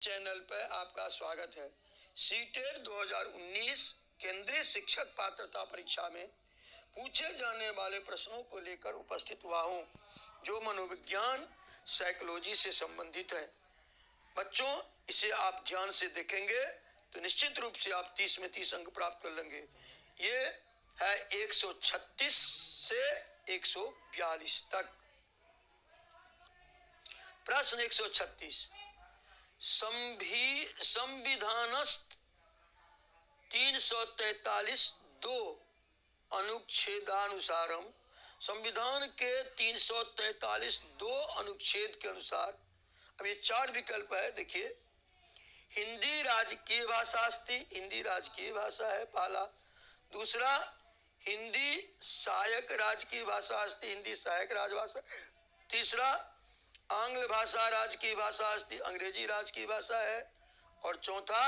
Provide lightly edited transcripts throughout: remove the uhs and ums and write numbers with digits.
Channel पर आपका स्वागत है। सीटेट 2019 केंद्रीय शिक्षक पात्रता परीक्षा में पूछे जाने वाले प्रश्नों को लेकर उपस्थित हुआ हूँ, जो मनोविज्ञान साइकोलॉजी से संबंधित है। बच्चों, इसे आप ध्यान से देखेंगे तो निश्चित रूप से आप 30 में 30 अंक प्राप्त कर लेंगे। ये है 136 से 142 तक। प्रश्न 136, संविधानस्थ 343(2) अनुच्छेदानुसारम, संविधान के 343(2) अनुच्छेद के अनुसार, अब ये 4 विकल्प है। देखिए, हिंदी राजकीय भाषा अस्ति, हिंदी राजकीय भाषा है पहला। दूसरा, हिंदी सहायक राजकीय भाषा अस्ति, हिंदी सहायक राजभाषा। तीसरा, आंग्ल भाषा राजकीय भाषा अस्ति, अंग्रेजी राजकीय भाषा है। और चौथा,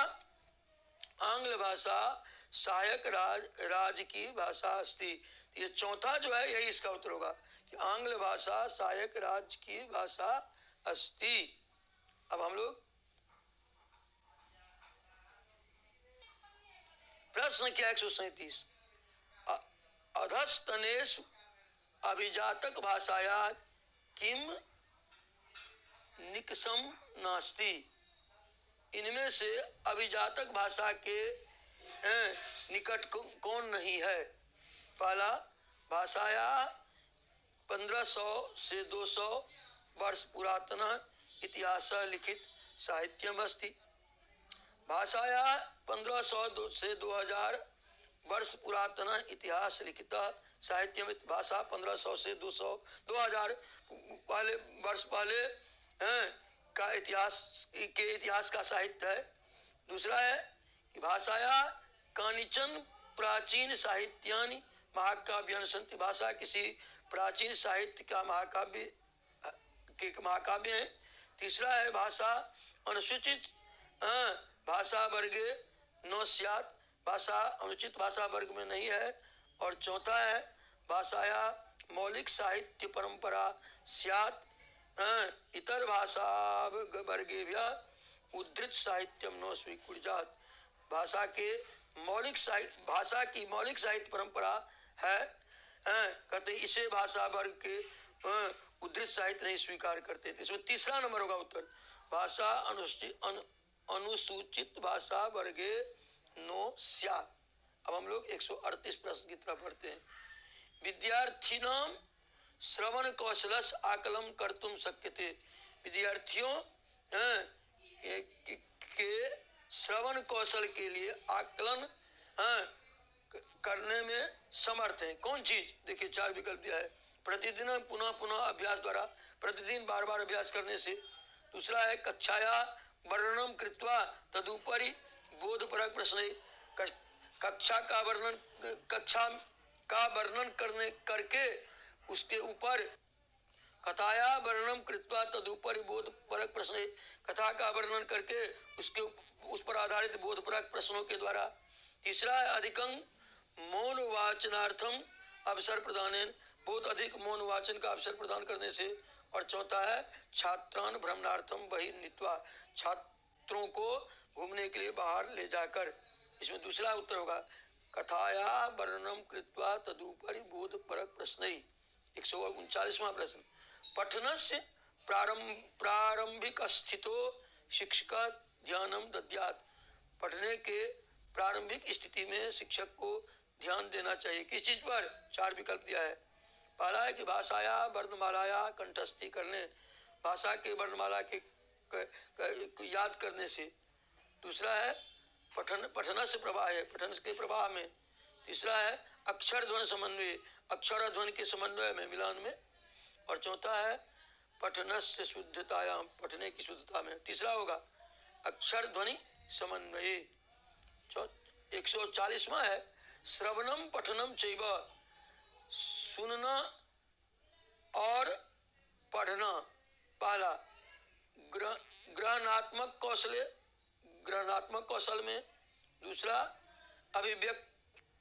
आंग्ल भाषा सहायक राजकीय भाषा अस्ति। ये चौथा जो है यही इसका उत्तर होगा कि आंग्ल भाषा सहायक राजकीय भाषा अस्ति। अब हम लोग प्रश्न क्या 137, अधस्तनेषु अभिजातक भाषाया किम निकषम नास्ति, इनमें से अभिजातक भाषा के निकट कौन नहीं है? पहला, भाषाया 1500 से 200 वर्ष पुरातन इतिहास लिखित साहित्यम अस्ति। भाषाया 1500 से 2000 वर्ष पुरातन इतिहास लिखित साहित्यम। भाषा 1500 से 200 2000 पहले वर्ष पहले का इतिहास का साहित्य है। दूसरा है कि भाषाया कानिचन प्राचीन साहित्यानि महाकाव्यानि सन्ति, भाषा किसी प्राचीन साहित्य का महाकाव्य है। तीसरा है भाषा अनुसूचित भाषा वर्गे न स्यात्, भाषा अनुचित भाषा वर्ग में नहीं है। और चौथा है भाषाया मौलिक साहित्य परंपरा स्यात्, इतर भाषा वर्गेभ्य उद्धृत साहित्यम न स्वीकुर्यात्, भाषा की मौलिक साहित्य परंपरा है, कहते इसे भाषा वर्ग के उद्धृत साहित्य नहीं स्वीकार करते। इसमें तीसरा नंबर होगा उत्तर, भाषा अनुसूचित भाषा वर्गे नो स्यात्। अब हम लोग 138 प्रश्न की तरफ बढ़ते हैं। विद्यार्थिनां श्रवण कौशलस्य आकलन कर्तुम शक्यते, विद्यार्थियों के श्रवण कौशल के लिए आकलन करने में समर्थ है। कौन चीज? देखिए, 4 विकल्प दिया है। प्रतिदिन पुनः पुनः अभ्यास द्वारा, प्रतिदिन बार बार अभ्यास करने से। दूसरा है कक्षाया वर्णनम कृत्वा तदुपरि बोधपरक प्रश्न, कक्षा का वर्णन करके उसके ऊपर, कथाया वर्णनम कृत्वा तदुपरि बोधपरक प्रश्न, कथा का वर्णन करके उस पर आधारित बोधपरक प्रश्नों के द्वारा। तीसरा है अधिकं मौन वाचनार्थम अवसर प्रदानेन, बहुत अधिक मौन वाचन का अवसर प्रदान करने से। और चौथा है छात्रान भ्रमणार्थम बहि नीत्वा, छात्रों को घूमने के लिए बाहर ले जाकर। इसमें दूसरा उत्तर होगा कथाया वर्णनम कृत्वा तदुपरि बोधपरक प्रश्न। 139वां प्रश्न, पठनस्य प्रारंभिक स्थितो शिक्षक ध्यानम दद्यात्, पढ़ने के प्रारंभिक स्थिति में शिक्षक को ध्यान देना चाहिए। किस चीज पर? 4 विकल्प दिया है। पहला है कि भाषाया वर्णमालाया कंठस्थी करने, भाषा के वर्णमाला के याद करने से। दूसरा है पठन से प्रवाह है, पठन के प्रवाह में। तीसरा है अक्षर ध्वनि समन्वय, अक्षर ध्वनि के समन्वय में, मिलान में। और चौथा है पठनस्य शुद्धतायाम, पठने की शुद्धता में। तीसरा होगा अक्षर ध्वनि समन्वय। 140वां है श्रवणम पठनम चैव, सुनना और पढ़ना। पहला ग्रहणात्मक कौशल में। दूसरा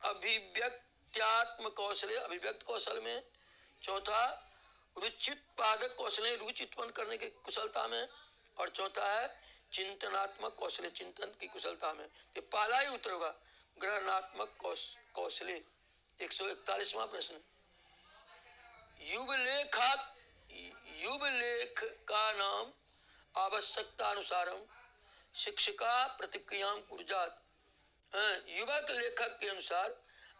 अभिव्यक्त्यात्मक कौशल, अभिव्यक्त कौशल में। चौथा रुचित्पादक कौशल, रुचि उत्पन्न करने की कुशलता में। और चौथा है चिंतनात्मक कौशल, चिंतन की कुशलता में। ये पहला ही उत्तर होगा, ग्रहणात्मक कौशल। 141वां प्रश्न, युव लेख का नाम आवश्यकता अनुसारम शिक्षिका प्रतिक्रिया कुर्जात। युवक लेखक के अनुसार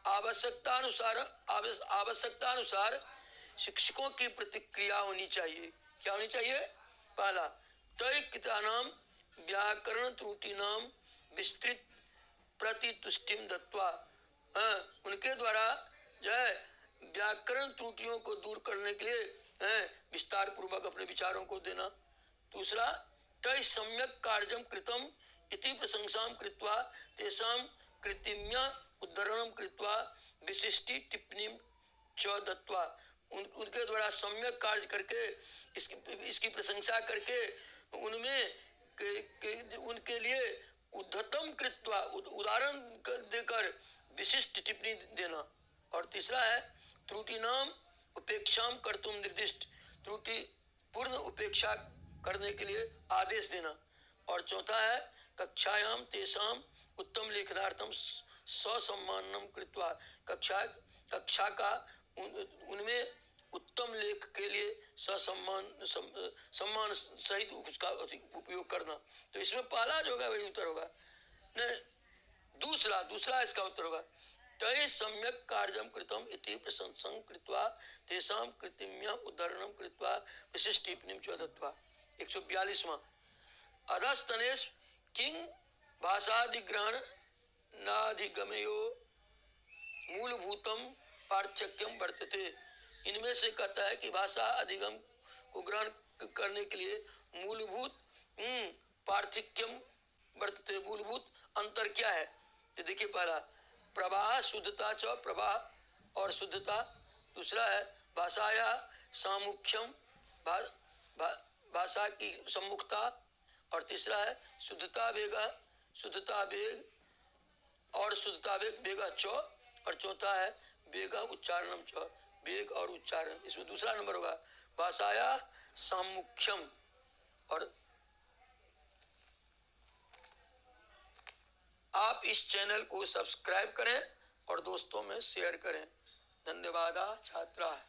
आवश्यकता अनुसार शिक्षकों की प्रतिक्रिया होनी चाहिए। क्या होनी चाहिए? पहला, तैक्तानाम व्याकरण त्रुटि नाम विस्तृत प्रतितुष्टिम दत्वा। उनके द्वारा जो है व्याकरण त्रुटियों को दूर करने के लिए विस्तार पूर्वक अपने विचारों को देना। दूसरा, तय सम्यक कार्यम कृतम इति प्रशंसाम कृत्वा तेषां कृतिम्या उद्धरणम कृत्वा विशिष्टि टिप्पणीम च दत्वा। उनके द्वारा सम्यक कार्य करके इसकी प्रशंसा करके उनके लिए उद्धतम कृत्वा उदाहरण देकर विशिष्ट टिप्पणी देना। और तीसरा है त्रुटि नाम उपेक्षाम कर्तुम निर्दिष्ट, त्रुटि पूर्ण उपेक्षा करने के लिए आदेश देना। और चौथा है कक्षायाम तेषाम उत्तम लेखनार्थम ससम्मानम कृत्वा, कक्षा का उनमें उत्तम लेख के लिए सम्मान सहित उसका उपयोग करना। तो इसमें पहला जो होगा वही उत्तर होगा। दूसरा इसका उत्तर होगा, तय सम्यक कार्यम कृतम इति प्रशंसं कृत्वा तेषां कृतिम्या उद्धरणं कृत्वा विशिष्ट टिप्पणीं च दत्वा। 142वां, अधस्तनेष किं भाषाधिग्रहण नाधिगमयो मूलभूतम पार्थक्यम वर्तते। इनमें से कहता है कि भाषा अधिगम को ग्रहण करने के लिए मूलभूत पार्थक्यम वर्तते, मूलभूत अंतर क्या है? तो देखिए, पहला प्रवाह शुद्धता च, प्रवाह और शुद्धता। दूसरा है भाषाया सामुख्यम, भाषा की सम्मुखता। और तीसरा है शुद्धता वेग और शुद्धता वेग च। और चौथा है वेग उच्चारणम च, वेग और उच्चारण। इसमें दूसरा नंबर होगा भाषाया सामुख्यम। और आप इस चैनल को सब्सक्राइब करें और दोस्तों में शेयर करें। धन्यवाद छात्रा।